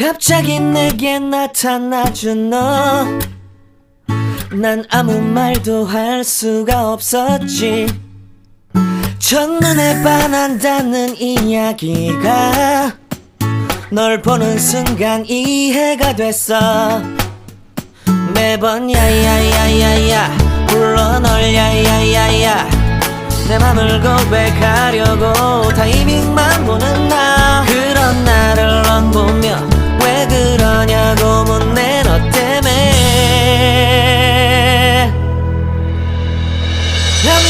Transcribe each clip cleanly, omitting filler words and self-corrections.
갑자기 내게 나타나준 너 난 아무 말도 할 수가 없었지 첫눈에 반한다는 이야기가 널 보는 순간 이해가 됐어 매번 야야야야야 불러 널 야야야야 내 맘을 고백하려고 타이밍만 보는 나 그런 나를 넌 보며 왜 그러냐고 묻네 너 때문에 I'm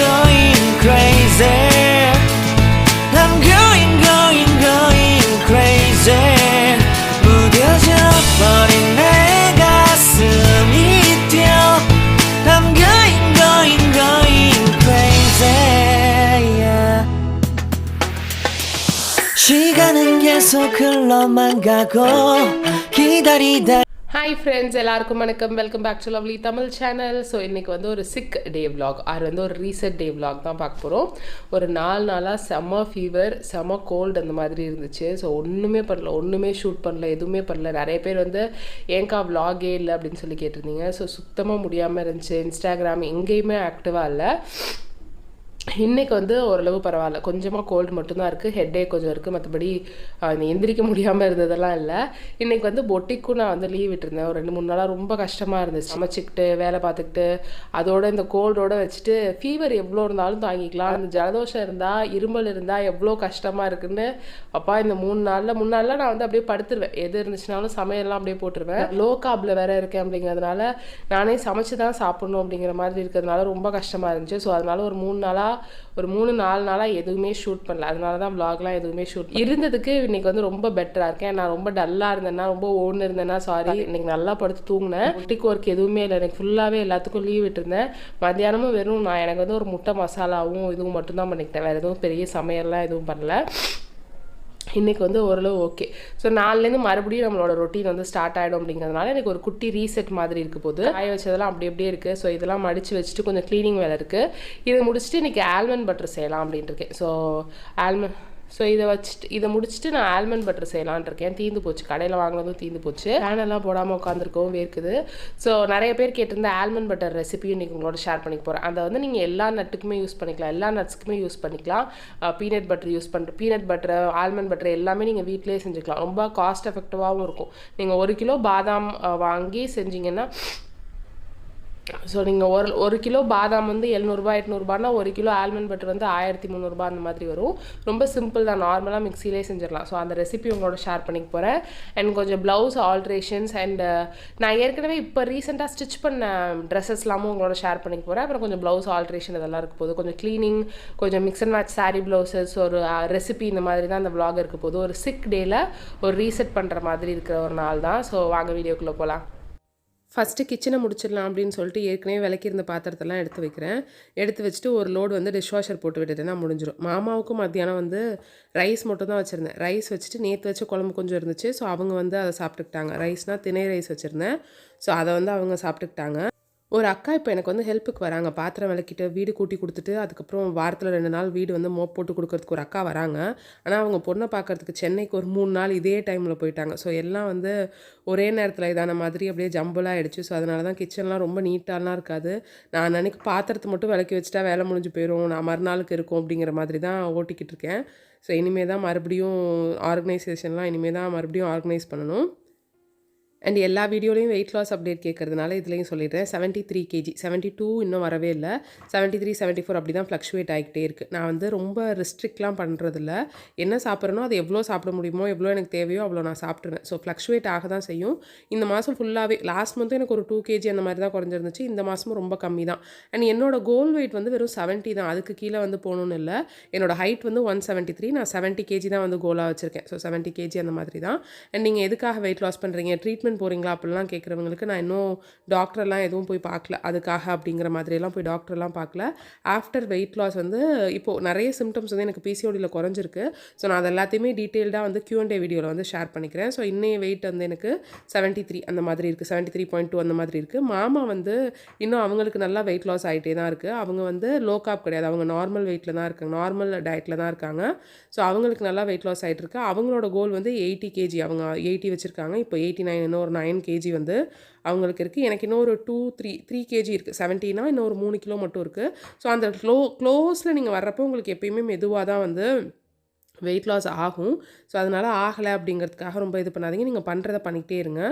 going crazy I'm going crazy 무뎌져 버린 내 가슴이 뛰어 I'm going crazy yeah. 시간은 계속 흘러만 가고 기다리다 hi friends எல்லாருக்கும் வணக்கம் welcome back to lovely Tamil channel so இன்றைக்கி வந்து ஒரு sick டே vlog அது வந்து ஒரு ரீசெட் டே விலாக் தான் பார்க்க போகிறோம் ஒரு 4 நாளாக செம்ம ஃபீவர் செம்ம கோல்டு அந்த மாதிரி இருந்துச்சு ஸோ ஒன்றுமே பண்ணல ஒன்றுமே ஷூட் பண்ணல எதுவுமே பண்ணல நிறைய பேர் வந்து ஏங்கா விலாகே இல்லை அப்படின்னு சொல்லி கேட்டிருந்தீங்க ஸோ சுத்தமாக முடியாமல் இருந்துச்சு இன்ஸ்டாகிராம் எங்கேயுமே ஆக்டிவாக இல்லை இன்றைக்கி வந்து ஓரளவு பரவாயில்ல கொஞ்சமாக கோல்டு மட்டும்தான் இருக்குது ஹெட்டே கொஞ்சம் இருக்குது மற்றபடி எந்திரிக்க முடியாமல் இருந்ததெல்லாம் இல்லை இன்றைக்கி வந்து பொட்டிக்கும் நான் வந்து லீவ் விட்டுருந்தேன் ஒரு 2-3 நாளாக ரொம்ப கஷ்டமாக இருந்துச்சு சமைச்சிக்கிட்டு வேலை பார்த்துக்கிட்டு அதோட இந்த கோல்டோடு வச்சுட்டு ஃபீவர் எவ்வளோ இருந்தாலும் தாங்கிக்கலாம் அந்த ஜலதோஷம் இருந்தால் இருமல் இருந்தால் எவ்வளோ கஷ்டமாக இருக்குன்னு அப்பா இந்த 3 நாளில் நான் வந்து அப்படியே படுத்துருவேன் எது இருந்துச்சுனாலும் சமையல்லாம் அப்படியே போட்டுருவேன் லோ கார்பில் வேறு இருக்கேன் அப்படிங்கிறதுனால நானே சமைச்சு தான் சாப்பிட்ணும் அப்படிங்கிற மாதிரி இருக்கிறதுனால ரொம்ப கஷ்டமாக இருந்துச்சு ஸோ அதனால ஒரு 3 நாளாக ஒரு 3-4 நாளாக எதுவுமே ஷூட் பண்ணல அதனால தான் விலாக்லாம் எதுவுமே ஷூட் இருந்ததுக்கு இன்றைக்கி வந்து ரொம்ப பெட்டராக இருக்கேன் நான் ரொம்ப டல்லாக இருந்தேன்னா ரொம்ப ஓடுன்னு இருந்தேன்னா சாரி இன்றைக்கி நல்லா படுத்து தூங்கினேன் பொட்டிக்கு ஒர்க் எதுவுமே இல்லை எனக்கு ஃபுல்லாகவே எல்லாத்துக்கும் லீவ் விட்டுருந்தேன் மத்தியானமும் வெறும் நான் எனக்கு வந்து ஒரு முட்டை மசாலாவும் இதுவும் மட்டும்தான் பண்ணிக்கிட்டேன் வேறு எதுவும் பெரிய சமையல்லாம் எதுவும் பண்ணல இன்றைக்கி வந்து ஓரளவு ஓகே ஸோ நாலுலேருந்து மறுபடியும் நம்மளோட ரொட்டீன் வந்து ஸ்டார்ட் ஆகிடும் அப்படிங்கிறதுனால எனக்கு ஒரு குட்டி ரீசெட் மாதிரி இருக்க போது காய வச்சதெல்லாம் அப்படியே இருக்குது ஸோ இதெல்லாம் மடித்து வச்சுட்டு கொஞ்சம் க்ளீனிங் வேலை இருக்குது இதை முடிச்சுட்டு இன்றைக்கி ஆல்மண்ட் பட்டர் செய்யலாம் அப்படின்ட்டு இருக்கேன் ஸோ இதை முடிச்சுட்டு நான் ஆல்மண்ட் பட்டர் செய்யலான் இருக்கேன் தீந்து போச்சு கடையில் வாங்கினதும் தீந்து போச்சு ஃபேனெல்லாம் போடாமல் உட்காந்துருக்கவும் வேர்க்குது ஸோ நிறைய பேர் கேட்டிருந்த ஆல்மண்ட் பட்டர் ரெசிபியும் இன்றைக்கி உங்களோட ஷேர் பண்ணிக்க போகிறேன் அதை வந்து நீங்கள் எல்லா நட்டுக்குமே யூஸ் பண்ணிக்கலாம் எல்லா நட்ஸுக்குமே யூஸ் பண்ணிக்கலாம் பீனட் பட்டர் ஆல்மண்ட் பட்டர் எல்லாமே நீங்கள் வீட்டிலே செஞ்சுக்கலாம் ரொம்ப காஸ்ட் எஃபெக்டிவாகவும் இருக்கும் நீங்கள் 1 கிலோ பாதாம் வாங்கி செஞ்சிங்கன்னா ஸோ நீங்கள் ஒரு கிலோ பாதாம் வந்து 700-800 1 கிலோ ஆல்மண்ட் பட்டர் வந்து 1300 அந்த மாதிரி வரும் ரொம்ப சிம்பிள் தான் நார்மலாக மிக்சிலே செஞ்சிடலாம் ஸோ அந்த ரெசிபி உங்களோட ஷேர் பண்ணிக்க போகிறேன் அண்ட் கொஞ்சம் ப்ளவுஸ் ஆல்ட்ரேஷன்ஸ் அண்ட் நான் ஏற்கனவே இப்போ ரீசெண்டாக ஸ்டிச் பண்ண ட்ரெஸ்ஸஸ்லாமும் உங்களோட ஷேர் பண்ணிக்க போகிறேன் அப்புறம் கொஞ்சம் ப்ளவுஸ் ஆல்ட்ரேஷன் இதெல்லாம் இருக்க போது கொஞ்சம் க்ளீனிங் கொஞ்சம் mix and match sari blouses ஒரு ரெசிபி இந்த மாதிரி தான் அந்த vlog இருக்க போது ஒரு சிக் டேயில் ஒரு ரீசெட் பண்ணுற மாதிரி இருக்கிற ஒரு நாள் தான் ஸோ வாங்க வீடியோக்குள்ளே போகலாம் ஃபஸ்ட்டு கிச்சனை முடிச்சிடலாம் அப்படின்னு சொல்லிட்டு ஏற்கனவே விளக்கியிருந்த பாத்திரத்தெல்லாம் எடுத்து வச்சுட்டு ஒரு லோடு வந்து டிஷ்வாஷர் போட்டு விட்டுட்டேன்னா முடிஞ்சிடும் மாமாவுக்கும் மத்தியானம் வந்து ரைஸ் மட்டும் தான் வச்சுருந்தேன் ரைஸ் வச்சுட்டு நேற்று வச்ச குழம்பு கொஞ்சம் இருந்துச்சு ஸோ அவங்க வந்து அதை சாப்பிட்டுக்கிட்டாங்க ரைஸ்னால் திணை ரைஸ் வச்சுருந்தேன் ஸோ அதை வந்து அவங்க சாப்பிட்டுக்கிட்டாங்க ஒரு அக்கா இப்போ எனக்கு வந்து ஹெல்ப்புக்கு வராங்க பாத்திரம் விளக்கிட்டு வீடு கூட்டி கொடுத்துட்டு அதுக்கப்புறம் வாரத்தில் 2 நாள் வீடு வந்து மோப் போட்டு கொடுக்கறதுக்கு ஒரு அக்கா வராங்க ஆனால் அவங்க பொண்ணை பார்க்கறதுக்கு சென்னைக்கு ஒரு 3 நாள் இதே டைமில் போயிட்டாங்க ஸோ எல்லாம் வந்து ஒரே நேரத்தில் இதான மாதிரி அப்படியே ஜம்பலாக ஆகிடுச்சு ஸோ அதனால தான் கிச்சன்லாம் ரொம்ப நீட்டாலாம் இருக்காது நான் அன்றைக்கி பாத்திரத்தை மட்டும் விளக்கி வச்சுட்டா வேலை முடிஞ்சு போயிடும் நான் மறுநாளுக்கு இருக்கும் அப்படிங்கிற மாதிரி தான் ஓட்டிக்கிட்டு இருக்கேன் ஸோ இனிமேல் தான் மறுபடியும் ஆர்கனைஸ் பண்ணணும் அண்ட் எல்லா வீடியோலையும் வெயிட் லாஸ் அப்டேட் கேட்கறதுனால இதுலேயும் சொல்லிடுறேன் 73 கேஜி 72 இன்னும் வரவே இல்லை 73 74 அப்படி தான் ஃப்ளக்ஷுவேட் ஆகிக்கிட்டே இருக்குது நான் வந்து ரொம்ப ரெஸ்ட்ரிக்ட்லாம் பண்ணுறதில்ல என்ன சாப்பிட்றனோ அது எவ்வளோ சாப்பிட முடியுமோ எவ்வளோ எனக்கு தேவையோ அவ்வளோ நான் சாப்பிட்ருவேன் ஸோ ஃப்ளக்ஷுவேட் ஆக தான் செய்யும் இந்த மாதம் ஃபுல்லாகவே லாஸ்ட் மந்த்தும் எனக்கு ஒரு 2 கேஜி அந்த மாதிரி தான் குறைஞ்சிருந்துச்சு இந்த மாதமும் ரொம்ப கம்மி தான் அண்ட் என்னோடய கோல் வெயிட் வந்து வெறும் 70 தான் அதுக்கு கீழே வந்து போகணுன்னு இல்லை என்னோடய ஹைட் வந்து 173 நான் 70 கேஜி தான் வந்து கோலாக வச்சுருக்கேன் ஸோ 70 கேஜி அந்த மாதிரி தான் அண்ட் நீங்கள் எதுக்காக வெயிட் லாஸ் பண்ணுறீங்க ட்ரீட்மெண்ட் ட்ரீட்மெண்ட் போகிறீங்களா அப்படிலாம் கேட்குறவங்களுக்கு நான் இன்னும் டாக்டரெல்லாம் எதுவும் போய் பார்க்கல அதுக்காக அப்படிங்கிற மாதிரியெல்லாம் போய் டாக்டர்லாம் பார்க்கல. ஆஃப்டர் வெயிட் லாஸ் வந்து இப்போது நிறைய சிம்டம்ஸ் வந்து எனக்கு பிசிஓடியில் குறைஞ்சிருக்கு. ஸோ நான் அது எல்லாத்தையுமே டீட்டெயில்டாக வந்து Q&A வீடியோவில் வந்து ஷேர் பண்ணிக்கிறேன். ஸோ இன்னைய வெயிட் வந்து எனக்கு 73 அந்த மாதிரி இருக்குது, 73.2 அந்த மாதிரி இருக்குது. மாமா வந்து இன்னும் அவங்களுக்கு நல்லா வெயிட் லாஸ் ஆகிட்டே தான் இருக்குது. அவங்க வந்து லோ கார்ப் கிடையாது, அவங்க நார்மல் வெயிட்டில் தான் இருக்காங்க, நார்மல் டயட்டில் தான் இருக்காங்க. ஸோ அவங்களுக்கு நல்லா வெயிட் லாஸ் ஆகிட்டு இருக்கு. அவங்களோட கோல் வந்து 80 kg, அவங்க 80 வச்சுருக்காங்க, இப்போ 89, இன்னும் ஒரு 9 kg வந்து அவங்களுக்கு இருக்குது. எனக்கு இன்னும் ஒரு 3 kg இருக்குது. 70னா இன்னும் ஒரு 3 கிலோ மட்டும் இருக்குது. ஸோ அந்த க்ளோஸில் நீங்கள் வர்றப்போ உங்களுக்கு எப்பயுமே மெதுவாக தான் வந்து வெயிட் லாஸ் ஆகும். ஸோ அதனால் ஆகலை அப்படிங்கிறதுக்காக ரொம்ப இது பண்ணாதீங்க, நீங்கள் பண்ணுறதை பண்ணிக்கிட்டே இருங்க.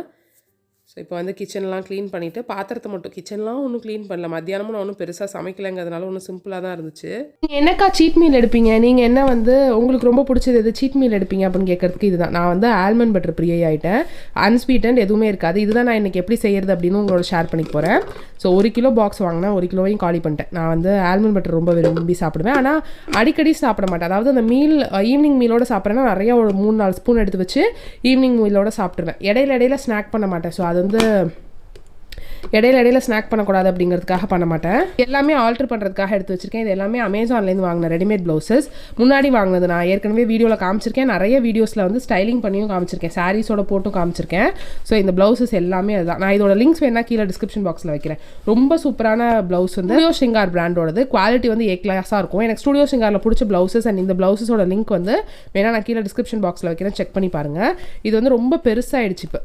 ஸோ இப்போ வந்து கிச்சன்லாம் க்ளீன் பண்ணிவிட்டு பாத்திரத்தை மட்டும், கிச்சன்லாம் ஒன்றும் க்ளீன் பண்ணல, மத்தியானமும் நான் ஒன்றும் பெருசாக சமைக்கலைங்கிறதுனால ஒன்றும் சிம்பிளாக தான் இருந்துச்சு. நீங்கள் என்னக்கா சீட் மீல் எடுப்பீங்க, நீங்கள் என்ன வந்து உங்களுக்கு ரொம்ப பிடிச்சது எது சீட் மீல் எடுப்பீங்க அப்படின்னு கேட்குறதுக்கு இதுதான். நான் வந்து ஆல்மண்ட் பட்டர் பிரியை ஆகிட்டேன், அன்ஸ்வீட்டன்ட் எதுவுமே இருக்காது. இதுதான் நான் இன்றைக்கி எப்படி செய்கிறது அப்படின்னு உங்களோட ஷேர் பண்ணிக்க போகிறேன். ஸோ 1 கிலோ பாக்ஸ் வாங்கினா 1 கிலோவையும் காலி பண்ணிட்டேன். நான் வந்து ஆல்மண்ட் பட்டர் ரொம்ப விரும்பி சாப்பிடுவேன், ஆனால் அடிக்கடி சாப்பிட மாட்டேன். அதாவது அந்த மீல் ஈவினிங் மீலோட சாப்பிட்றேன்னா நிறையா ஒரு 3-4 ஸ்பூன் எடுத்து வச்சு ஈவினிங் மீலோட சாப்பிட்ருவேன். இடையில ஸ்நாக் பண்ண மாட்டேன். ஸோ அது வந்து இடையில ஸ்நாக் பண்ணக்கூடாது அப்படிங்கிறதுக்காக பண்ண மாட்டேன். எல்லாமே ஆல்ட்ரு பண்ணுறதுக்காக எடுத்து வச்சுருக்கேன். இது எல்லாமே அமேசான்லேருந்து வாங்கின ரெடிமேட் ப்ளவுசஸ். முன்னாடி வாங்கினது நான் ஏற்கனவே வீடியோவில் காமிச்சிருக்கேன், நிறைய வீடியோஸில் வந்து ஸ்டைலிங் பண்ணியும் காமிச்சிருக்கேன், சாரீஸோட போட்டும் காமிச்சிருக்கேன். ஸோ இந்த ப்ளவுசஸ் எல்லாமே அதுதான். நான் இதோட லிங்க்ஸ் வேணால் கீழே டிஸ்கிரிப்ஷன் பாக்ஸில் வைக்கிறேன். ரொம்ப சூப்பரான ப்ளவுஸ் வந்து ஸ்டுடியோ ஷிங்கார் பிராண்டோடது. குவாலிட்டி வந்து A-கிளாஸாக இருக்கும். எனக்கு ஸ்டுடியோ ஷிங்காரில் பிடிச்ச ப்ளவுசஸ் அண்ட் இந்த ப்ளவுசஸோட லிங்க் வந்து வேணால் நான் கீழே டிஸ்கிரிப்ஷன் பாக்ஸில் வைக்கிறேன், செக் பண்ணி பாருங்கள். இது வந்து ரொம்ப பெருசாகிடுச்சு, இப்போ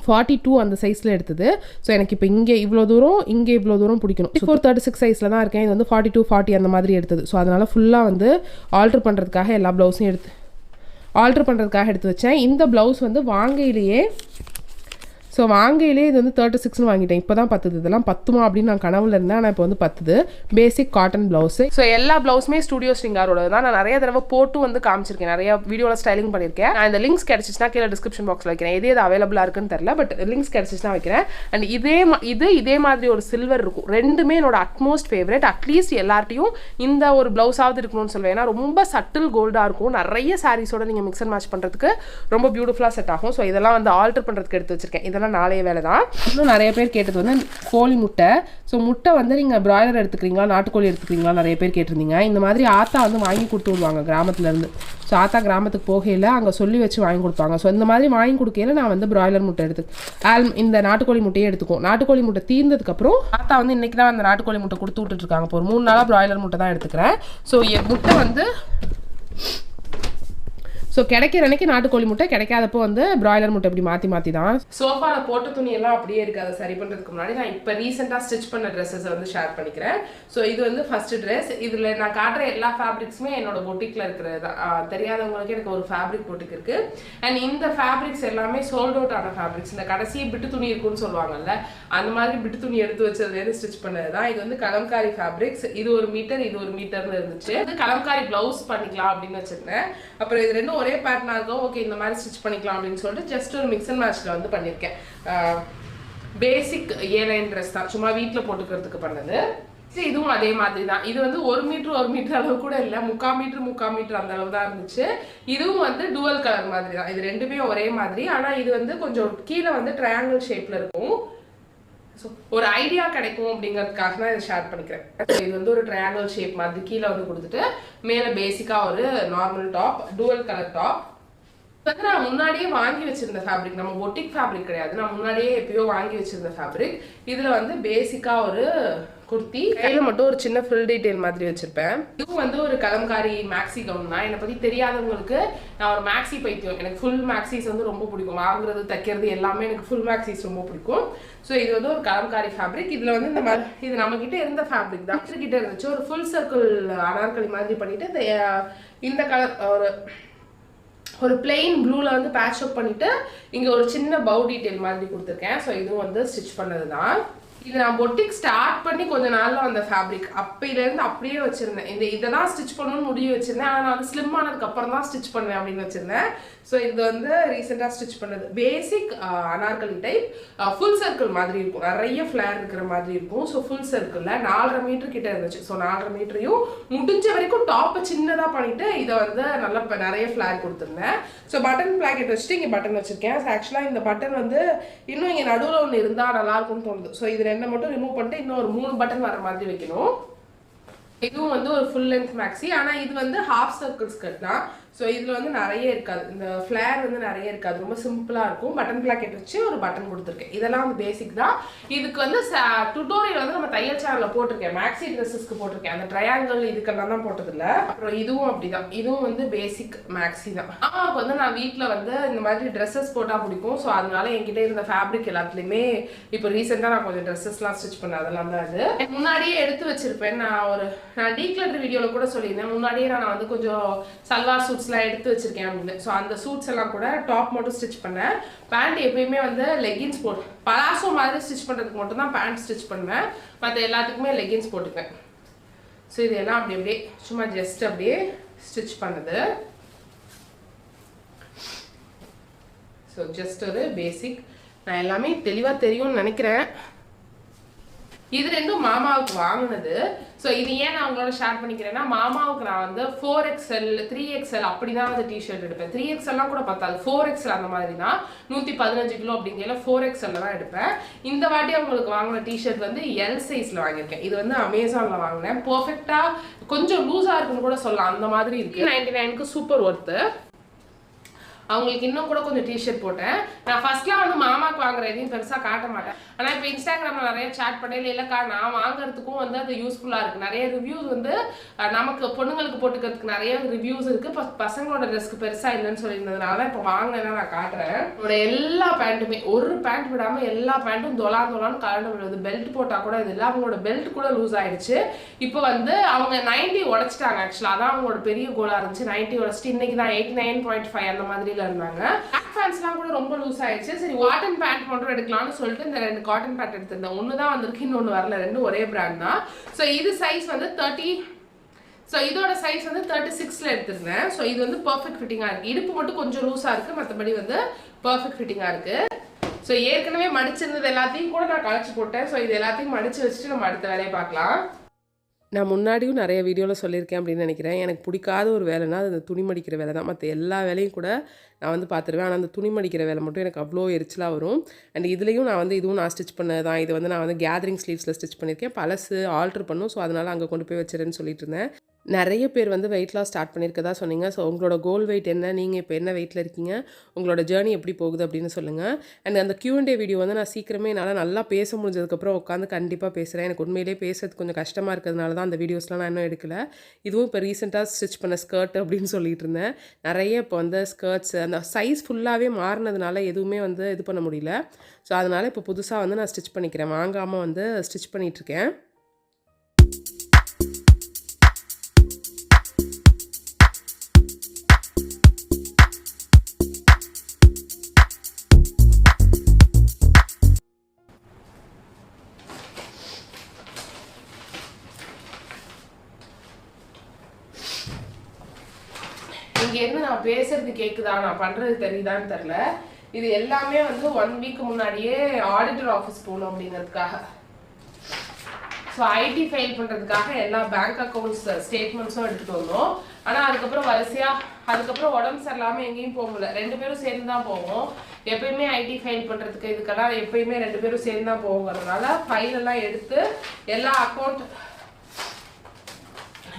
42 அந்த சைஸில் எடுத்தது. ஸோ எனக்கு இப்போ இங்கே இவ்வளோ தூரம் பிடிக்கணும். 436 சைஸில் தான் இருக்கேன். இது வந்து 42, 40 அந்த மாதிரி எடுத்தது. ஸோ அதனால் ஃபுல்லாக வந்து ஆல்ட்ரு பண்ணுறதுக்காக எல்லா ப்ளவுஸும் எடுத்து வச்சேன். இந்த ப்ளவுஸ் வந்து வாங்கையிலேயே இது வந்து 36ன்னு வாங்கிட்டேன். இப்போ தான் பத்துது. இதெல்லாம் பத்துமா அப்படின்னு நான் கனவுல இருந்தேன், ஆனால் இப்போ வந்து பத்துது. பேசிக் காட்டன் ப்ளவுஸு. ஸோ எல்லா ப்ளவுஸுமே ஸ்டுடியோ ஸ்ட்ரிங்காரோட தான். நான் நிறைய தடவை போட்டு வந்து காமிச்சிருக்கேன், நிறைய வீடியோவில் ஸ்டைலிங் பண்ணியிருக்கேன். நான் இந்த லிங்க்ஸ் கிடச்சிச்சுன்னா கீழே டிஸ்கிரிப்ஷன் பாக்ஸில் வைக்கிறேன். எது அவைலபிளாக இருக்குன்னு தெரியல, பட் லிங்க்ஸ் கிடச்சிச்சுன்னா வைக்கிறேன். அண்ட் இதே மாதிரி ஒரு சில்வர் இருக்கும். ரெண்டுமே என்னோட அட்மோஸ்ட் ஃபேவரட். அட்லீஸ்ட் எல்லார்ட்டையும் இந்த ஒரு ப்ளவுஸாவது இருக்கணும்னு சொல்லுவேன். ஏன்னா ரொம்ப சட்டில் கோல்டாக இருக்கும். நிறைய சாரீஸோட நீங்கள் மிக்ஸ் அண்ட் மேட்ச் பண்ணுறதுக்கு ரொம்ப பியூட்டிஃபுல்லாக செட் ஆகும். ஸோ இதெல்லாம் வந்து ஆல்டர் பண்ணுறதுக்கு எடுத்து வச்சிருக்கேன். இதெல்லாம் நாளைய வேலை தான். இன்னும் நிறைய பேர் கேட்டது வந்து கோழி முட்டை. ஸோ முட்டை வந்து நீங்கள் பிராய்லர் எடுத்துக்கிறீங்களா, நாட்டுக்கோழி எடுத்துக்கிறீங்களா நிறைய பேர் கேட்டிருந்தீங்க. இந்த மாதிரி ஆத்தா வந்து வாங்கி கொடுத்து விடுவாங்க கிராமத்துலேருந்து. ஸோ ஆத்தா கிராமத்துக்கு போகையில் அங்கே சொல்லி வச்சு வாங்கி கொடுப்பாங்க. ஸோ இந்த மாதிரி வாங்கி கொடுக்கையில் நான் வந்து பிராய்லர் முட்டை இந்த நாட்டுக்கோழி முட்டையே எடுத்துக்குவோம். நாட்டுக்கோழி முட்டை தீர்ந்ததுக்கப்புறம் ஆத்தா வந்து இன்றைக்கி தான் அந்த நாட்டுக்கோழி முட்டை கொடுத்து விட்டுட்ருக்காங்க. இப்போ ஒரு 3 நாளாக பிராய்லர் முட்டை தான் எடுத்துக்கிறேன். ஸோ முட்டை வந்து கிடைக்கிற அன்னைக்கு நாட்டுக்கோழி முட்டை, கிடைக்காதப்போ வந்து பிராய்லர் முட்டை இப்படி மாற்றி தான். சோஃபாவில் போட்ட துணியெல்லாம் அப்படியே இருக்குது. அதை சரி பண்ணுறதுக்கு முன்னாடி நான் இப்போ ரீசெண்டாக ஸ்டிச் பண்ண ட்ரெஸ்ஸஸை வந்து ஷேர் பண்ணிக்கிறேன். ஸோ இது வந்து ஃபஸ்ட்டு ட்ரெஸ். இதில் நான் காட்டுற எல்லா ஃபேப்ரிக்ஸுமே என்னோட பொட்டிக்கில் இருக்கிறது தான். தெரியாதவங்களுக்கு எனக்கு ஒரு ஃபேப்ரிக் பொட்டிக் இருக்குது. அண்ட் இந்த ஃபேப்ரிக்ஸ் எல்லாமே சோல்ட் அவுட் ஆன ஃபேப்ரிக்ஸ். இந்த கடைசி பிட்டு துணி இருக்குன்னு சொல்லுவாங்கல்ல, அந்த மாதிரி பிட்டு துணி எடுத்து வச்சதுலேருந்து ஸ்டிச் பண்ணது தான். இது வந்து கலம்காரி ஃபேப்ரிக்ஸ். இது 1 மீட்டர், இது 1 மீட்டர்னு இருந்துச்சு. இது கலம்காரி ப்ளவுஸ் பண்ணிக்கலாம் அப்படின்னு வச்சுருந்தேன். அப்புறம் இது ரெண்டும் ஒரே பேட்டர்னா இருக்கும். ஓகே, இந்த மாதிரி ஸ்டிச் பண்ணிக்கலாம் அப்படின்னு சொல்லிட்டு ஜஸ்ட் ஒரு மிக்ஸ் அண்ட் மேட்ச்ல வந்து பண்ணியிருக்கேன். பேசிக் ஏலைன் ட்ரெஸ் தான், சும்மா வீட்டில் போட்டுக்கிறதுக்கு பண்ணது. சரி, இதுவும் அதே மாதிரி தான். இது வந்து 1 மீட்டர் அளவு கூட இல்லை, 3/4 மீட்டர் அந்த அளவு தான் இருந்துச்சு. இதுவும் வந்து டூவல் கலர் மாதிரி தான். இது ரெண்டுமே ஒரே மாதிரி. ஆனால் இது வந்து கொஞ்சம் கீழே வந்து ட்ரையாங்கிள் ஷேப்ல இருக்கும். ஸோ ஒரு ஐடியா கிடைக்கும் அப்படிங்கிறதுக்காக தான் இதை ஷேர் பண்ணிக்கிறேன். இது வந்து ஒரு ட்ரையாங்கிள் ஷேப் மாதிரி கீழே வந்து கொடுத்துட்டு மேலே பேசிக்காக ஒரு normal top, dual colour top. வந்து நான் முன்னாடியே வாங்கி வச்சிருந்த ஃபேப்ரிக், நம்ம பொட்டிக் ஃபேப்ரிக் கிடையாது, நான் முன்னாடியே எப்பயோ வாங்கி வச்சிருந்த ஃபேப்ரிக். இதில் வந்து பேசிக்காக ஒரு குர்த்தி, கையில் மட்டும் ஒரு சின்ன ஃபில் டீட்டெயில் மாதிரி வச்சிருப்பேன். இதுவும் வந்து ஒரு கலம்காரி மேக்ஸி கவுன் தான். என்னை பற்றி தெரியாதவங்களுக்கு நான் ஒரு மேக்ஸி பைத்தியம். எனக்கு ஃபுல் மேக்ஸிஸ் வந்து ரொம்ப பிடிக்கும். வாங்குறது, தைக்கிறது எல்லாமே எனக்கு ஃபுல் மேக்ஸிஸ் ரொம்ப பிடிக்கும். ஸோ இது வந்து ஒரு கலம்காரி ஃபேப்ரிக். இதில் வந்து இந்த மாதிரி இது நம்மக்கிட்ட இருந்த ஃபேப்ரிக் தான், கிட்ட இருந்துச்சு. ஒரு ஃபுல் சர்க்கிள் அனார்கலி மாதிரி பண்ணிட்டு இந்த கலர் ஒரு பிளெயின் ப்ளூவில் வந்து பேட்ச் அப் பண்ணிவிட்டு இங்கே ஒரு சின்ன பவு டீட்டெயில் மாதிரி கொடுத்துருக்கேன். ஸோ இதுவும் வந்து ஸ்டிச் பண்ணது தான். இது நான் பொட்டிக் ஸ்டார்ட் பண்ணி கொஞ்ச நாள்ல அந்த ஃபேப்ரிக் அப்பையிலேருந்து அப்படியே வச்சிருந்தேன். இதை தான் ஸ்டிச் பண்ணணும்னு முடிவு வச்சிருந்தேன். ஆனால் நான் வந்து ஸ்லிம் ஆனதுக்கு அப்புறம் தான் ஸ்டிச் பண்ணுவேன் அப்படின்னு வச்சிருந்தேன். ஸோ இது வந்து ரீசெண்டாக ஸ்டிச் பண்ணது. பேசிக் அனார்கலி டைப், ஃபுல் சர்க்கிள் மாதிரி இருக்கும், நிறைய ஃப்ளேர் இருக்கிற மாதிரி இருக்கும். ஸோ ஃபுல் சர்க்கிளில் 4.5 மீட்டர் கிட்ட இருந்துச்சு. ஸோ 4.5 மீட்டரையும் முடிஞ்ச வரைக்கும் டாப்பை சின்னதாக பண்ணிட்டு இதை வந்து நல்லா நிறைய ஃப்ளேர் கொடுத்துருந்தேன். ஸோ பட்டன் பிளாக்கெட் வச்சுட்டு இங்கே பட்டன் வச்சிருக்கேன். ஸோ ஆக்சுவலாக இந்த பட்டன் வந்து இன்னும் இங்கே நடுவில் ஒன்று இருந்தால் நல்லா இருக்கும்னு தோணுது. ஸோ இது 2 மட்டும் ரிமூவ் பண்ணிட்டு இன்னும் ஒரு 3 பட்டன் வர மாதிரி வைக்கணும். இதுவும் வந்து ஒரு ஃபுல் லென்த் மேக்ஸி. ஆனால் இது வந்து ஹாஃப் சர்க்கிள் ஸ்கர்ட் தான். ஸோ இதில் வந்து நிறைய இருக்காது, இந்த ஃப்ளேர் வந்து நிறைய இருக்காது, ரொம்ப சிம்பிளாக இருக்கும். பட்டன் பிளாக்கெட் வச்சு ஒரு பட்டன் கொடுத்துருக்கேன். இதெல்லாம் வந்து பேசிக் தான். இதுக்கு வந்து டுட்டோரியல் வந்து நம்ம தையல் சேனலில் போட்டிருக்கேன், மேக்ஸி ட்ரெஸ்ஸஸ்க்கு போட்டிருக்கேன். அந்த ட்ரையாங்கிள் இதுக்கெல்லாம் தான் போட்டதில்ல. அப்புறம் இதுவும் அப்படிதான், இதுவும் வந்து பேசிக் மேக்ஸி தான். அம்மாவுக்கு வந்து நான் வீட்டில் வந்து இந்த மாதிரி ட்ரெஸ்ஸஸ் போட்டால் பிடிக்கும். ஸோ அதனால என்கிட்ட இருந்த ஃபேப்ரிக் எல்லாத்துலேயுமே இப்போ ரீசெண்டாக நான் கொஞ்சம் ட்ரெஸ்ஸஸ்லாம் ஸ்டிச் பண்ணேன். அதெல்லாம் தான் அது முன்னாடியே எடுத்து வச்சிருப்பேன். நான் டீக்ளட்டர் வீடியோவில் கூட சொல்லியிருந்தேன், முன்னாடியே நான் வந்து கொஞ்சம் சல்வார் சூட்ஸ்லாம் எடுத்து வச்சிருக்கேன் அப்படின்னு. ஸோ அந்த சூட்ஸ் எல்லாம் கூட டாப் மட்டும் ஸ்டிச் பண்ணேன். பேண்ட் எப்பயுமே வந்து லெகின்ஸ் போட்டு பலாசோ மாதிரி ஸ்டிச் பண்ணுறதுக்கு மட்டும் தான் பேண்ட் ஸ்டிச் பண்ணுவேன். மற்ற எல்லாத்துக்குமே லெகின்ஸ் போட்டுப்பேன். ஸோ இதெல்லாம் அப்படி அப்படியே சும்மா ஜஸ்ட் அப்படியே ஸ்டிச் பண்ணுது. ஸோ ஜஸ்ட் ஒரு பேசிக். நான் எல்லாமே தெளிவாக தெரியும்னு நினைக்கிறேன். இது 2ம் மாமாவுக்கு வாங்கினது. ஸோ இது ஏன் நான் அவங்களோட ஷேர் பண்ணிக்கிறேன்னா, மாமாவுக்கு நான் வந்து 4XL 3XL அப்படி தான் வந்து டிஷர்ட் எடுப்பேன். 3XLலாம் கூட பார்த்தாது, 4XL அந்த மாதிரி தான். 115 கிலோ அப்படிங்கிற 4XL தான் எடுப்பேன். இந்த வாட்டி அவங்களுக்கு வாங்கின டிஷர்ட் வந்து எல் சைஸில் வாங்கியிருக்கேன். இது வந்து அமேசானில் வாங்கினேன். பர்ஃபெக்டாக கொஞ்சம் லூஸாக இருக்குன்னு கூட சொல்லலாம், அந்த மாதிரி இருக்குது. 99க்கு சூப்பர் ஒர்த்து. அவங்களுக்கு இன்னும் கூட கொஞ்சம் டிஷர்ட் போட்டேன். நான் ஃபர்ஸ்ட்லாம் வந்து மாமாவுக்கு வாங்குற எதையும் பெருசாக காட்ட மாட்டேன். ஆனால் இப்போ இன்ஸ்டாகிராமில் நிறைய சேட் பண்ணல, இல்லைக்கா நான் வாங்குறதுக்கும் வந்து அது யூஸ்ஃபுல்லாக இருக்குது. நிறைய ரிவ்யூஸ் வந்து நமக்கு பொண்ணுங்களுக்கு போட்டுக்கிறதுக்கு நிறைய ரிவ்யூஸ் இருக்குது. இப்போ பசங்களோட ட்ரெஸ்க்கு பெருசாக இல்லைன்னு சொல்லியிருந்ததுனால இப்போ வாங்கினேன்னா நான் காட்டுறேன். என்னோட எல்லா பேண்ட்டுமே ஒரு பேண்ட் விடாமல் எல்லா பேண்ட்டும் தொலான்னு கலண்டு விடுவது. பெல்ட் போட்டால் கூட இது இல்லை. அவங்களோட பெல்ட் கூட லூஸ் ஆயிடுச்சு. இப்போ வந்து அவங்க 90 உடைச்சிட்டாங்க. ஆக்சுவலாக அதான் அவங்களோட பெரிய கோலாக இருந்துச்சு. 90 உடைச்சிட்டு இன்னைக்கு தான் 89.5 அந்த மாதிரி இருந்தாங்க. பேக் பேண்ட்ஸ்லாம் கூட ரொம்ப லூஸ் ஆயிடுச்சு. சரி காட்டன் பேண்ட் மட்டும் எடுக்கலாம்னு சொல்லிட்டு இந்த 2 காட்டன் பேண்ட் எடுத்திருந்தேன். ஒன்று தான் வந்திருக்கு, இன்னொன்று வரல. 2 ஒரே பிராண்ட் தான். ஸோ இது சைஸ் வந்து 30. ஸோ இதோட சைஸ் வந்து 36ல எடுத்திருந்தேன். ஸோ இது வந்து பர்ஃபெக்ட் ஃபிட்டிங்காக இருக்குது. இடுப்பு மட்டும் கொஞ்சம் லூஸாக இருக்குது, மற்றபடி வந்து பர்ஃபெக்ட் ஃபிட்டிங்காக இருக்குது. ஸோ ஏற்கனவே மடிச்சிருந்தது எல்லாத்தையும் கூட நான் களைச்சி போட்டேன். ஸோ இது எல்லாத்தையும் மடித்து வச்சுட்டு நம்ம அடுத்த வேலையை பார்க்கலாம். நான் முன்னாடியும் நிறைய வீடியோவில் சொல்லியிருக்கேன் அப்படின்னு நினைக்கிறேன். எனக்கு பிடிக்காத ஒரு வேலைனா அது அந்த துணி மடிக்கிற வேலை தான். மற்ற எல்லா வேலையும் கூட நான் வந்து பார்த்துருவேன். ஆனால் அந்த துணி மடிக்கிற வேலை மட்டும் எனக்கு அவ்வளோ எரிச்சலாக வரும். அண்ட் இதுலேயும் நான் வந்து இதுவும் நான் ஸ்டிச் பண்ணது தான். இது வந்து நான் வந்து கேதரிங் ஸ்லீவ்ஸில் ஸ்டிச் பண்ணியிருக்கேன். பழசு ஆல்ட்ரு பண்ணும். ஸோ அதனால் அங்கே கொண்டு போய் வச்சுருன்னு சொல்லிட்டு இருந்தேன். நிறைய பேர் வந்து வெயிட் லாஸ் ஸ்டார்ட் பண்ணியிருக்கதா சொன்னீங்க. ஸோ உங்களோட கோல் வெயிட் என்ன, நீங்கள் இப்போ என்ன வெயிட்டில் இருக்கீங்க, உங்களோட ஜேர்னி எப்படி போகுது அப்படின்னு சொல்லுங்கள். அண்ட் அந்த Q&A வீடியோ வந்து நான் சீக்கிரமே என்னால் நல்லா பேச முடிஞ்சதுக்கப்புறம் உட்காந்து கண்டிப்பாக பேசுகிறேன். எனக்கு உண்மையிலேயே பேசுறது கொஞ்சம் கஷ்டமாக இருக்கிறதுனால தான் அந்த வீடியோஸ்லாம் நான் இன்னும் எடுக்கலை. இதுவும் இப்போ ரீசெண்டாக ஸ்டிச் பண்ண ஸ்கர்ட் அப்படின்னு சொல்லிட்டு இருந்தேன். நிறைய இப்போ வந்து ஸ்கர்ட்ஸ் அந்த சைஸ் ஃபுல்லாகவே மாறினதுனால எதுவுமே வந்து இது பண்ண முடியல. ஸோ அதனால் இப்போ புதுசாக வந்து நான் ஸ்டிச் பண்ணிக்கிறேன். வாங்காமல் வந்து ஸ்டிச் பண்ணிகிட்ருக்கேன். இங்கேருந்து நான் பேசுறது கேட்குதா, நான் பண்ணுறது தெரியுதான்னு தெரில. இது எல்லாமே வந்து 1 வீக் முன்னாடியே ஆடிட்டர் ஆஃபீஸ் போகணும் அப்படிங்கிறதுக்காக. ஸோ ஐடி ஃபைல் பண்ணுறதுக்காக எல்லா பேங்க் அக்கௌண்ட்ஸ் ஸ்டேட்மெண்ட்ஸும் எடுத்துகிட்டு வந்தோம். ஆனால் அதுக்கப்புறம் அதுக்கப்புறம் உடம்பு சரியில்லாமல் எங்கேயும் போக முடியல. 2 பேரும் சேர்ந்து தான் போவோம். எப்பயுமே ஐடி ஃபைல் பண்ணுறதுக்கு இதுக்கெல்லாம் எப்பயுமே 2 பேரும் சேர்ந்து தான் போகிறதுனால ஃபைலெல்லாம் எடுத்து எல்லா அக்கௌண்ட்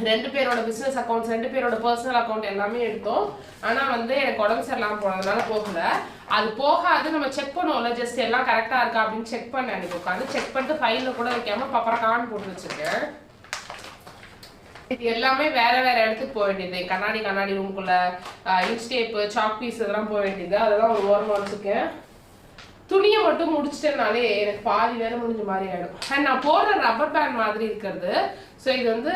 2 பேரோட பிஸ்னஸ் அக்கௌண்ட்ஸ் 2 பேரோட பர்சனல் அக்கௌண்ட் எல்லாமே எடுத்தோம். ஆனால் வந்து எனக்கு உடம்பு சரியில்லாமல் போனதுனால போகல. அது போகாது, நம்ம செக் பண்ணுவோம்ல, ஜஸ்ட் எல்லாம் கரெக்டாக இருக்கா அப்படின்னு செக் பண்ண அன்றைக்கி உட்காந்து செக் பண்ணிட்டு ஃபைலில் கூட வைக்காமல் பப்பரக்கான்னு போட்டு வச்சுருக்கேன். இது எல்லாமே வேறு இடத்துக்கு போக வேண்டியது. கண்ணாடி ரூமுக்குள்ளே இன்ஸ்டேப்பு சாக் பீஸ் இதெல்லாம் போக வேண்டியது. அதெல்லாம் ஒரு ஓரமாக வச்சுருக்கேன். துணியை மட்டும் முடிச்சிட்டேனாலே எனக்கு பாதி வேலை முடிஞ்ச மாதிரி ஆகிடும். அண்ட் நான் போடுற ரப்பர் பேண்ட் மாதிரி இருக்கிறது. ஸோ இது வந்து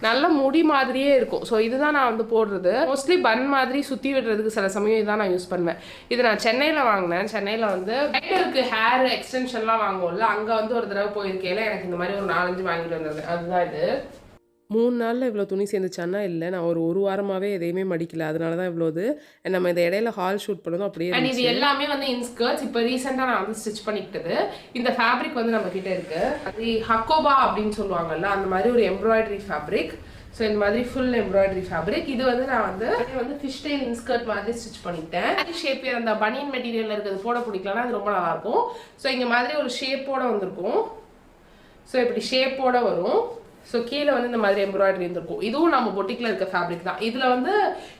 நல்ல முடி மாதிரியே இருக்கும். ஸோ இதுதான் நான் வந்து போடுறது. மோஸ்ட்லி பன் மாதிரி சுற்றி விடுறதுக்கு சில சமயம் இதுதான் நான் யூஸ் பண்ணுவேன். இது நான் சென்னையில் வாங்கினேன். சென்னையில் வந்து டைட்டருக்கு ஹேர் எக்ஸ்டென்ஷன்லாம் வாங்குவோம்ல, அங்கே வந்து ஒரு தடவை போயிருக்கையில் எனக்கு இந்த மாதிரி ஒரு 4-5 வாங்கிட்டு வந்தது. அதுதான் இது. 3 நாளில் இவ்வளோ துணி சேர்ந்துச்சானா இல்லை, நான் ஒரு வாரமாகவே எதையுமே மடிக்கல, அதனால தான் இவ்வளோ இது. நம்ம இந்த இடையில ஹால் ஷூட் பண்ணதும் அப்படியே. அண்ட் இது எல்லாமே வந்து இன்ஸ்கர்ட்ஸ். இப்போ ரீசெண்டாக நான் வந்து ஸ்டிச் பண்ணிக்கிட்டது. இந்த ஃபேப்ரிக் வந்து நம்ம கிட்ட இருக்கு. அது ஹக்கோபா அப்படின்னு சொல்லுவாங்கல்ல, அந்த மாதிரி ஒரு எம்ப்ராய்டரி ஃபேப்ரிக். ஸோ இந்த மாதிரி ஃபுல் எம்ப்ராய்டரி ஃபேப்ரிக். இது வந்து நான் வந்து ஃபிஷ் டெயில் இன்ஸ்கர்ட் மாதிரி ஸ்டிச் பண்ணிட்டேன். ஷேப் அந்த பனியன் மெட்டீரியலில் இருக்கிறது போட பிடிக்கலன்னா அது ரொம்ப நல்லாயிருக்கும். ஸோ இந்த மாதிரி ஒரு ஷேப்போட வந்திருக்கும். ஸோ இப்படி ஷேப்போட வரும். ஸோ கீழே வந்து இந்த மாதிரி எம்ப்ராய்டரி இருந்திருக்கும். இதுவும் நம்ம பொட்டிக்கில் இருக்க ஃபேப்ரிக் தான். இதில் வந்து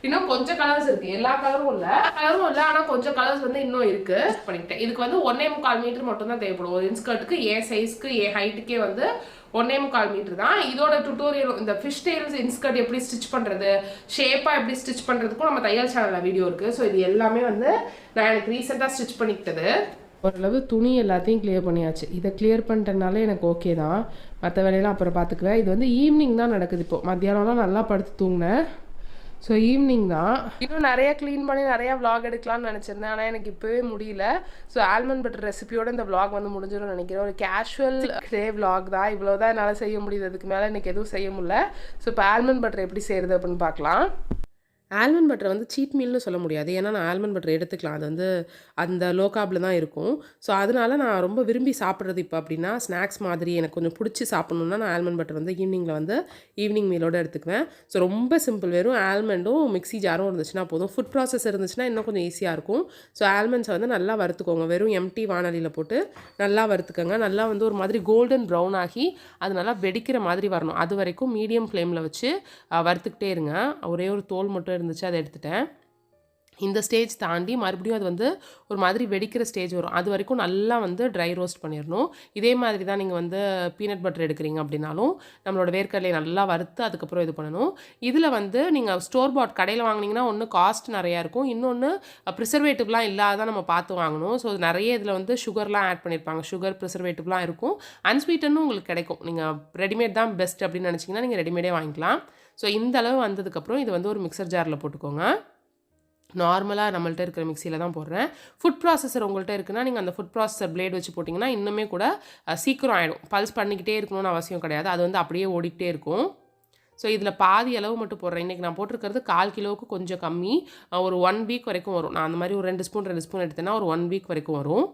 இன்னும் கொஞ்சம் கலர்ஸ் இருக்குது. எல்லா கலரும் இல்லை ஆனால் கொஞ்சம் கலர்ஸ் வந்து இன்னும் இருக்குது. பண்ணிக்கிட்டேன். இதுக்கு வந்து 1.25 மீட்டர் மட்டும் தான் தேவைப்படும். ஒரு இன்ஸ்கர்ட்டுக்கு என் சைஸ்க்கு என் ஹைட்டுக்கே வந்து 1.25 மீட்டர் தான். இதோட டுட்டோரியல் இந்த ஃபிஷ் டெயில்ஸ் இன்ஸ்கர்ட் எப்படி ஸ்டிச் பண்ணுறது, ஷேப்பாக எப்படி ஸ்டிச் பண்ணுறதுக்கும் நம்ம தையல் சேனலில் வீடியோ இருக்குது. ஸோ இது எல்லாமே வந்து நான் எனக்கு ரீசெண்டாக ஸ்டிச் பண்ணிக்கிட்டது. ஓரளவு துணி எல்லாத்தையும் கிளியர் பண்ணியாச்சு. இதை கிளியர் பண்ணிட்டனால எனக்கு ஓகே தான். மற்ற வேலையெல்லாம் அப்புறம் பார்த்துக்குவேன். இது வந்து ஈவினிங் தான் நடக்குது. இப்போது மத்தியானம்லாம் நல்லா படுத்து தூங்கினேன். ஸோ ஈவினிங் தான். இன்னும் நிறைய க்ளீன் பண்ணி நிறையா விளாக் எடுக்கலாம்னு நினச்சிருந்தேன், ஆனால் எனக்கு இப்போவே முடியல. ஸோ ஆல்மண்ட் பட்டர் ரெசிபியோட இந்த விளாக் வந்து முடிஞ்சிடும் நினைக்கிறேன். ஒரு கேஷுவல் டே விளாக் தான். இவ்வளோ தான் என்னால் செய்ய முடியுது. அதுக்கு மேலே எனக்கு எதுவும் செய்ய முடியல. ஸோ இப்போ ஆல்மண்ட் பட்டர் எப்படி செய்கிறது அப்படின்னு பார்க்கலாம். ஆல்மண்ட் பட்டரை வந்து சீட் மீல்னு சொல்ல முடியாது. ஏன்னா நான் ஆல்மண்ட் பட்டர் எடுத்துக்கலாம். அது வந்து அந்த லோ கார்பில் தான் இருக்கும். ஸோ அதனால நான் ரொம்ப விரும்பி சாப்பிட்றது இப்போ அப்படின்னா ஸ்நாக்ஸ் மாதிரி எனக்கு கொஞ்சம் பிடிச்சி சாப்பிட்ணுன்னா நான் ஆல்மண்ட் பட்டர் வந்து ஈவினிங் மீலோடு எடுத்துக்குவேன். ஸோ ரொம்ப சிம்பிள். வெறும் ஆல்மண்டும் மிக்ஸி ஜாரும் இருந்துச்சுன்னா போதும். ஃபுட் ப்ராசஸ் இருந்துச்சுன்னா இன்னும் கொஞ்சம் ஈஸியாக இருக்கும். ஸோ ஆல்மண்ட்ஸை வந்து நல்லா வறுத்துக்கோங்க. வெறும் எம்டி வானலியில் போட்டு நல்லா வறுத்துக்கோங்க. நல்லா வந்து ஒரு மாதிரி கோல்டன் ப்ரௌன் ஆகி அது நல்லா வெடிக்கிற மாதிரி வரணும். அது வரைக்கும் மீடியம் ஃப்ளேமில் வச்சு வறுத்துக்கிட்டே இருங்க. ஒரே ஒரு தோல் மட்டும் இருந்துச்சு, அதை எடுத்துட்டேன். இந்த ஸ்டேஜ் தாண்டி மறுபடியும் அது வந்து ஒரு மாதிரி வெடிக்கிற ஸ்டேஜ் வரும். அது வரைக்கும் நல்லா வந்து ட்ரை ரோஸ்ட் பண்ணிடணும். இதே மாதிரி தான் நீங்கள் வந்து பீனட் பட்டர் எடுக்கிறீங்க அப்படின்னாலும் நம்மளோட வேர்க்கடலையை நல்லா வறுத்து அதுக்கப்புறம் இது பண்ணணும். இதில் வந்து நீங்கள் ஸ்டோர் பாட் கடையில் வாங்கினீங்கன்னா ஒன்று காஸ்ட் நிறையா இருக்கும், இன்னொன்று ப்ரிசர்வேட்டிவ்லாம் இல்லாத நம்ம பார்த்து வாங்கணும். ஸோ நிறைய இதில் வந்து சுகர்லாம் ஆட் பண்ணியிருப்பாங்க. சுகர் ப்ரிசர்வேட்டிவ்லாம் இருக்கும். அன்ஸ்வீட்டனும் உங்களுக்கு கிடைக்கும். நீங்கள் ரெடிமேட் தான் பெஸ்ட் அப்படின்னு நினச்சிங்கன்னா நீங்கள் ரெடிமேடே வாங்கிக்கலாம். ஸோ இந்த அளவு வந்ததுக்கப்புறம் இது வந்து ஒரு மிக்சர் ஜாரில் போட்டுக்கோங்க. நார்மலாக நம்மள்ட்ட இருக்கிற மிக்சியில் தான் போடுறேன். ஃபுட் ப்ராசஸர் உங்கள்கிட்ட இருக்குன்னா நீங்கள் அந்த ஃபுட் ப்ராசஸர் பிளேட் வச்சு போட்டிங்கன்னா இன்னுமே கூட சீக்கிரம் ஆகிடும். பல்ஸ் பண்ணிக்கிட்டே இருக்கணும்னு அவசியம் கிடையாது. அது வந்து அப்படியே ஓடிக்கிட்டே இருக்கும். ஸோ இதில் பாதி அளவு மட்டும் போடுறேன். இன்றைக்கி நான் போட்டிருக்கிறது 1/4 கிலோவுக்கு கொஞ்சம் கம்மி. ஒரு 1 வீக் வரைக்கும் வரும். நான் அந்த மாதிரி ஒரு 2 ஸ்பூன் எடுத்தேன்னா ஒரு 1 வீக் வரைக்கும் வரும்.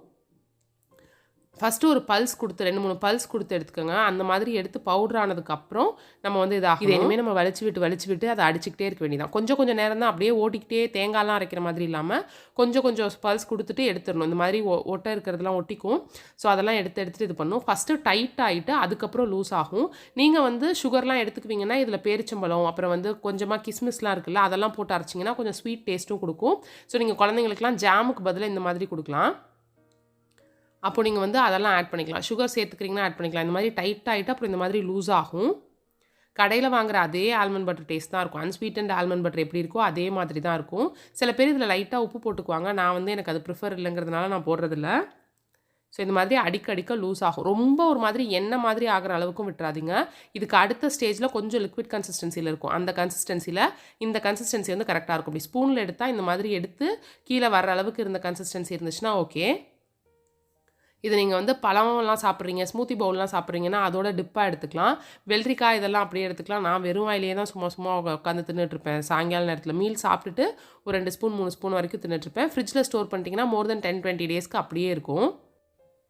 ஃபஸ்ட்டு ஒரு பல்ஸ் கொடுத்து 2-3 பல்ஸ் கொடுத்து எடுத்துக்கோங்க. அந்த மாதிரி எடுத்து பவுடர் ஆனதுக்கப்புறம் நம்ம வந்து இது இனிமேல் நம்ம வலிச்சு விட்டு அதை அடிச்சுக்கிட்டே இருக்க வேண்டியதான். கொஞ்சம் நேரம் தான் அப்படியே ஓட்டிக்கிட்டே தேங்காய்லாம் அரைக்கிற மாதிரி இல்லாமல் கொஞ்சம் பல்ஸ் கொடுத்துட்டு எடுத்துடணும். இந்த மாதிரி ஒட்டை இருக்கிறதுலாம் ஒட்டிக்கும். ஸோ அதெல்லாம் எடுத்து இது பண்ணும். ஃபஸ்ட்டு டைட் ஆகிட்டு அதுக்கப்புறம் லூஸ் ஆகும். நீங்கள் வந்து சுகர்லாம் எடுத்துக்குவீங்கன்னா இதில் பேரிச்சம்பழம் அப்புறம் வந்து கொஞ்சமாக கிஸ்மிஸ்லாம் இருக்குல்ல, அதெல்லாம் போட்டு அரைச்சிங்கன்னா கொஞ்சம் ஸ்வீட் டேஸ்ட்டும் கொடுக்கும். ஸோ நீங்கள் குழந்தைங்களுக்குலாம் ஜாமுக்கு பதிலாக இந்த மாதிரி கொடுக்கலாம். அப்போ நீங்கள் வந்து அதெல்லாம் ஆட் பண்ணிக்கலாம். சுகர் சேர்த்துக்கிறீங்கன்னா ஆட் பண்ணிக்கலாம். இந்த மாதிரி டைட் ஆகிட்டு அப்புறம் இந்த மாதிரி லூஸ் ஆகும். கடையில் வாங்குற அதே ஆல்மண்ட் பட்டர் டேஸ்ட் தான் இருக்கும். அன்ஸ்வீட்டன்ட் ஆல்மண்ட் பட்டர் எப்படி இருக்கோ அதே மாதிரி தான் இருக்கும். சில பேர் இதில் லைட்டாக உப்பு போட்டுக்குவாங்க. நான் வந்து எனக்கு அது ப்ரிஃபர் இல்லைங்கிறதுனால நான் போடுறதில்ல. ஸோ இந்த மாதிரி அடிக்க லூஸ் ஆகும். ரொம்ப ஒரு மாதிரி எண்ணெய் மாதிரி ஆகிற அளவுக்கும் விட்டுறாதீங்க. இதுக்கு அடுத்த ஸ்டேஜில் கொஞ்சம் லிக்விட் கன்சிஸ்டன்சியில் இருக்கும். அந்த கன்சிஸ்டன்சியில் இந்த கன்சிஸ்டன்சி வந்து கரெக்டாக இருக்கும். இப்படி ஸ்பூனில் எடுத்தால் இந்த மாதிரி எடுத்து கீழே வர அளவுக்கு இருந்த கன்சிஸ்டன்சி இருந்துச்சுன்னா ஓகே. இது நீங்கள் வந்து பழம்லாம் சாப்பிட்றீங்க, ஸ்மூத்தி பவுல்லாம் சாப்பிட்றீங்கன்னா அதோட டிப்பாக எடுத்துக்கலாம். வெள்ளரிக்காய் இதெல்லாம் அப்படியே எடுத்துக்கலாம். நான் வெறும் வாயிலேயே தான் சும்மா உட்காந்து தின்னுட்ருப்பேன். சாயங்கால நேரத்தில் மீல் சாப்பிட்டுட்டு ஒரு 2 ஸ்பூன் 3 ஸ்பூன் வரைக்கும் தின்னுட்ருப்பேன். ஃப்ரிட்ஜில் ஸ்டோர் பண்ணிட்டீங்கன்னா மோர் தென் 10-20 டேஸ்க்கு அப்படியே இருக்கும்.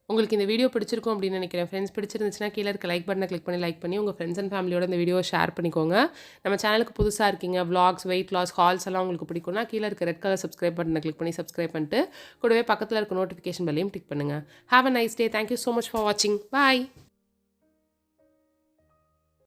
உங்களுக்கு இந்த வீடியோ பிடிச்சிருக்கும் அப்படின்னு நினைக்கிறேன். ஃப்ரெண்ட்ஸ் பிடிச்சிருந்துச்சுன்னா கீழே இருக்க லைக் பட்டனை கிளிக் பண்ணி உங்கள் ஃப்ரெண்ட்ஸ் அண்ட் ஃபேமிலியோட இந்த வீடியோ ஷேர் பண்ணிக்கோங்க. நம்ம சேனலுக்கு புதுசாக இருக்கீங்க, vlogs, வெயிட் லாஸ், ஹால்ஸ் எல்லாம் உங்களுக்கு பிடிக்கும்னா கீழே இருக்க ரெட் கலர் சப்ஸ்கிரைப் பட்டனை கிளிக் பண்ணி சப்ஸ்கிரைப் பண்ணிட்டு கூடவே பக்கத்தில் இருக்க நோட்டிஃபிகேஷன் பெல்லையும் டிக் பண்ணுங்கள். Have a nice day. Thank you so much for வாட்சிங். பாய்.